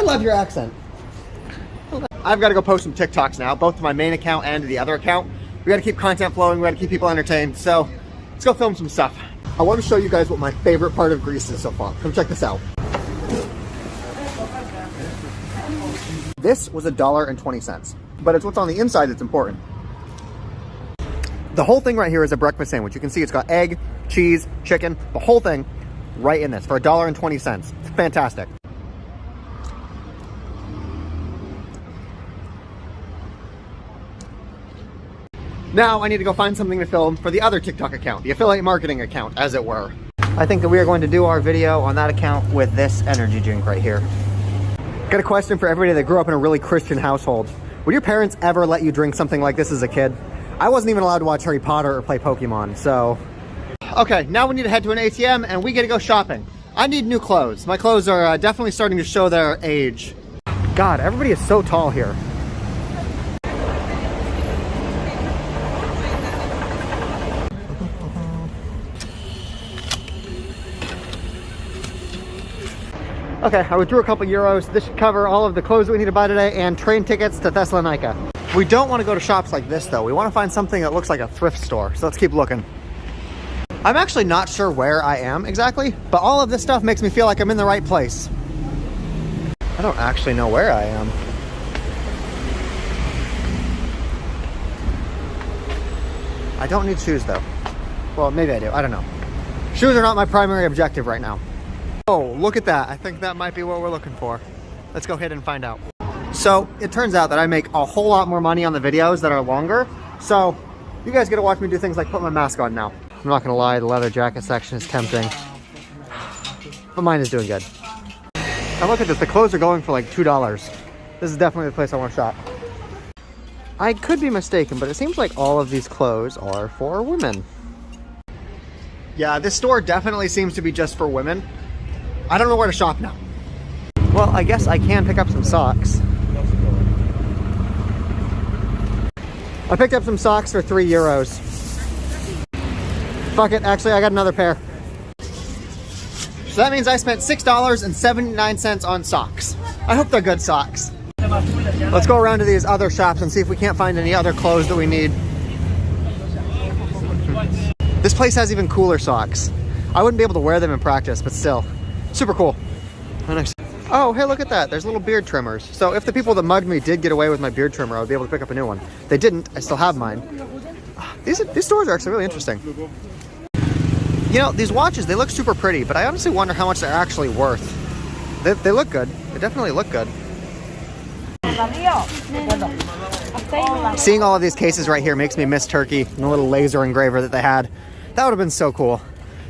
I love your accent. I've got to go post some TikToks now, both to my main account and to the other account. We got to keep content flowing. We got to keep people entertained. So let's go film some stuff. I want to show you guys what my favorite part of Greece is so far. Come check this out. This was $1.20, but it's what's on the inside that's important. The whole thing right here is a breakfast sandwich. You can see it's got egg, cheese, chicken, the whole thing right in this for $1.20. It's fantastic. Now I need to go find something to film for the other TikTok account, the affiliate marketing account, as it were. I think that we are going to do our video on that account with this energy drink right here. Got a question for everybody that grew up in a really Christian household. Would your parents ever let you drink something like this as a kid? I wasn't even allowed to watch Harry Potter or play Pokemon, so. Okay, now we need to head to an ATM and we get to go shopping. I need new clothes. My clothes are definitely starting to show their age. God, everybody is so tall here. Okay, I withdrew a couple euros. This should cover all of the clothes that we need to buy today and train tickets to Thessalonica. We don't want to go to shops like this though. We want to find something that looks like a thrift store. So let's keep looking. I'm actually not sure where I am exactly, but all of this stuff makes me feel like I'm in the right place. I don't actually know where I am. I don't need shoes though. Well, maybe I do, I don't know. Shoes are not my primary objective right now. Oh, look at that. I think that might be what we're looking for. Let's go ahead and find out. So it turns out that I make a whole lot more money on the videos that are longer. So you guys get to watch me do things like put my mask on now. I'm not gonna lie, the leather jacket section is tempting, but mine is doing good. Now look at this, the clothes are going for like $2. This is definitely the place I want to shop. I could be mistaken, but it seems like all of these clothes are for women. Yeah, this store definitely seems to be just for women. I don't know where to shop now. Well, I guess I can pick up some socks. I picked up some socks for 3 euros. Fuck it, actually I got another pair. So that means I spent $6.79 on socks. I hope they're good socks. Let's go around to these other shops and see if we can't find any other clothes that we need. This place has even cooler socks. I wouldn't be able to wear them in practice, but still. Super cool. Oh, hey, look at that. There's little beard trimmers. So if the people that mugged me did get away with my beard trimmer, I would be able to pick up a new one. They didn't. I still have mine. These stores are actually really interesting. You know, these watches, they look super pretty, but I honestly wonder how much they're actually worth. They look good. They definitely look good. Seeing all of these cases right here makes me miss Turkey and the little laser engraver that they had. That would have been so cool.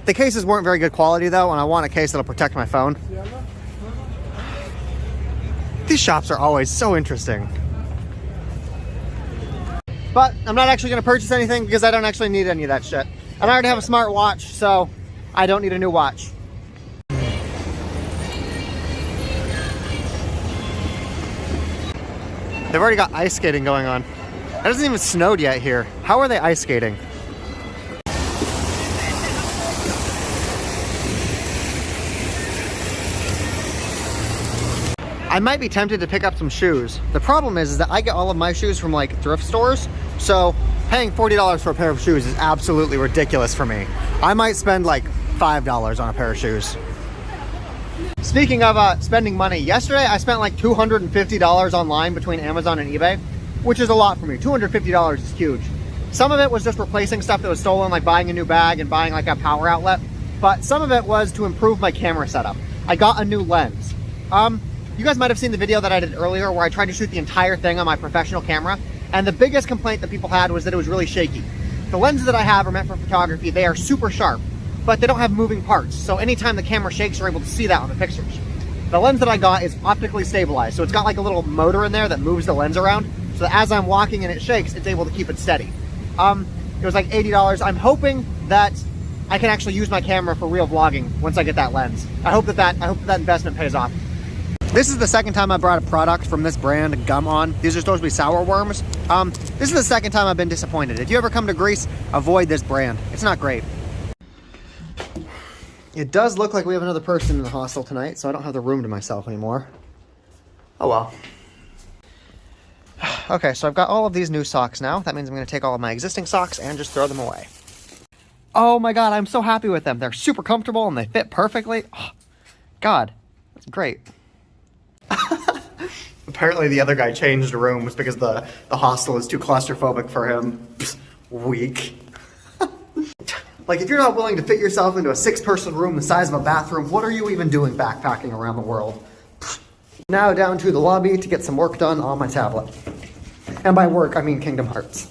The cases weren't very good quality though, and I want a case that'll protect my phone. These shops are always so interesting. But I'm not actually going to purchase anything because I don't actually need any of that shit. And I already have a smart watch, so I don't need a new watch. They've already got ice skating going on. It hasn't even snowed yet here. How are they ice skating? I might be tempted to pick up some shoes. The problem is that I get all of my shoes from like thrift stores, so paying $40 for a pair of shoes is absolutely ridiculous for me. I might spend like $5 on a pair of shoes. Speaking of spending money, yesterday I spent like $250 online between Amazon and eBay, which is a lot for me. $250 is huge. Some of it was just replacing stuff that was stolen, like buying a new bag and buying like a power outlet, but some of it was to improve my camera setup. I got a new lens. You guys might have seen the video that I did earlier where I tried to shoot the entire thing on my professional camera, and the biggest complaint that people had was that it was really shaky. The lenses that I have are meant for photography. They are super sharp, but they don't have moving parts, so anytime the camera shakes, you're able to see that on the pictures. The lens that I got is optically stabilized, so it's got like a little motor in there that moves the lens around, so that as I'm walking and it shakes, it's able to keep it steady. It was like $80. I'm hoping that I can actually use my camera for real vlogging once I get that lens. I hope that investment pays off. This is the second time I brought a product from this brand, Gum On. These are supposed to be sour worms. This is the second time I've been disappointed. If you ever come to Greece, avoid this brand. It's not great. It does look like we have another person in the hostel tonight, so I don't have the room to myself anymore. Oh well. Okay, so I've got all of these new socks now. That means I'm going to take all of my existing socks and just throw them away. Oh my god, I'm so happy with them. They're super comfortable and they fit perfectly. Oh, god, that's great. Apparently the other guy changed rooms because the hostel is too claustrophobic for him. Psst, weak. Like, if you're not willing to fit yourself into a 6-person room the size of a bathroom, what are you even doing backpacking around the world? Now down to the lobby to get some work done on my tablet. And by work, I mean Kingdom Hearts.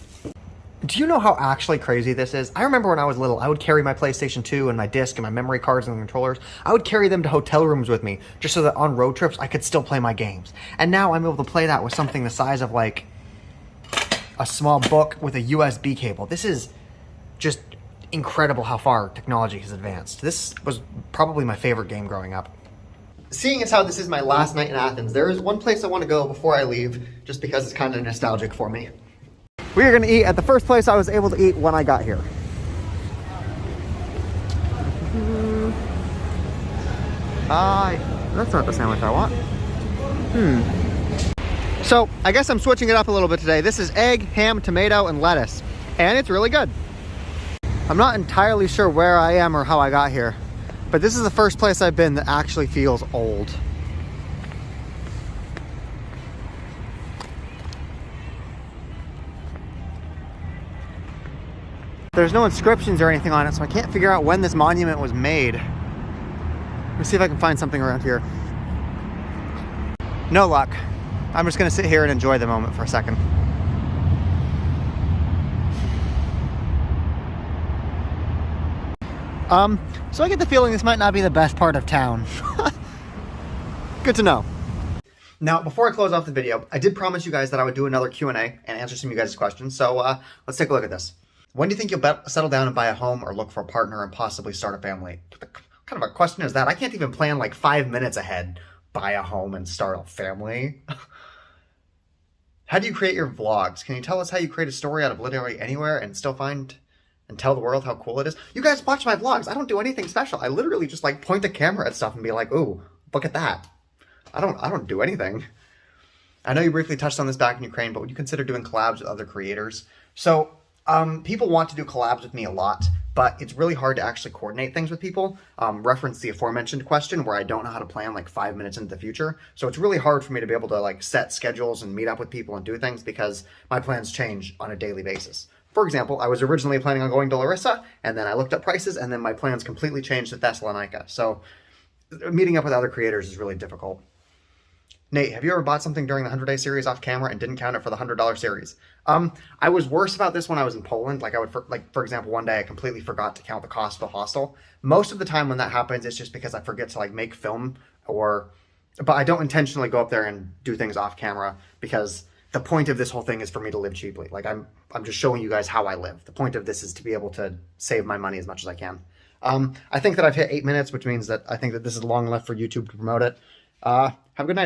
Do you know how actually crazy this is? I remember when I was little, I would carry my PlayStation 2 and my disc and my memory cards and controllers. I would carry them to hotel rooms with me, just so that on road trips, I could still play my games. And now I'm able to play that with something the size of, like, a small book with a USB cable. This is just incredible how far technology has advanced. This was probably my favorite game growing up. Seeing as how this is my last night in Athens, there is one place I want to go before I leave, just because it's kind of nostalgic for me. We are going to eat at the first place I was able to eat when I got here. That's not the sandwich I want. So, I guess I'm switching it up a little bit today. This is egg, ham, tomato, and lettuce. And it's really good. I'm not entirely sure where I am or how I got here, but this is the first place I've been that actually feels old. There's no inscriptions or anything on it, so I can't figure out when this monument was made. Let me see if I can find something around here. No luck. I'm just gonna sit here and enjoy the moment for a second. So I get the feeling this might not be the best part of town. Good to know. Now, before I close off the video, I did promise you guys that I would do another Q&A and answer some of you guys' questions, so let's take a look at this. When do you think you'll settle down and buy a home or look for a partner and possibly start a family? What kind of a question is that? I can't even plan like 5 minutes ahead, buy a home and start a family. How do you create your vlogs? Can you tell us how you create a story out of literally anywhere and still find and tell the world how cool it is? You guys watch my vlogs. I don't do anything special. I literally just like point the camera at stuff and be like, ooh, look at that. I don't do anything. I know you briefly touched on this back in Ukraine, but would you consider doing collabs with other creators? So people want to do collabs with me a lot, but it's really hard to actually coordinate things with people. Reference the aforementioned question where I don't know how to plan like 5 minutes into the future. So it's really hard for me to be able to like set schedules and meet up with people and do things because my plans change on a daily basis. For example, I was originally planning on going to Larissa, and then I looked up prices, and then my plans completely changed to Thessalonica. So meeting up with other creators is really difficult. Nate, have you ever bought something during the 100-day series off camera and didn't count it for the $100 series? I was worse about this when I was in Poland. Like for example, one day I completely forgot to count the cost of the hostel. Most of the time when that happens, it's just because I forget to like make film but I don't intentionally go up there and do things off camera because the point of this whole thing is for me to live cheaply. Like I'm just showing you guys how I live. The point of this is to be able to save my money as much as I can. I think that I've hit 8 minutes, which means that I think that this is long enough for YouTube to promote it. Have a good night.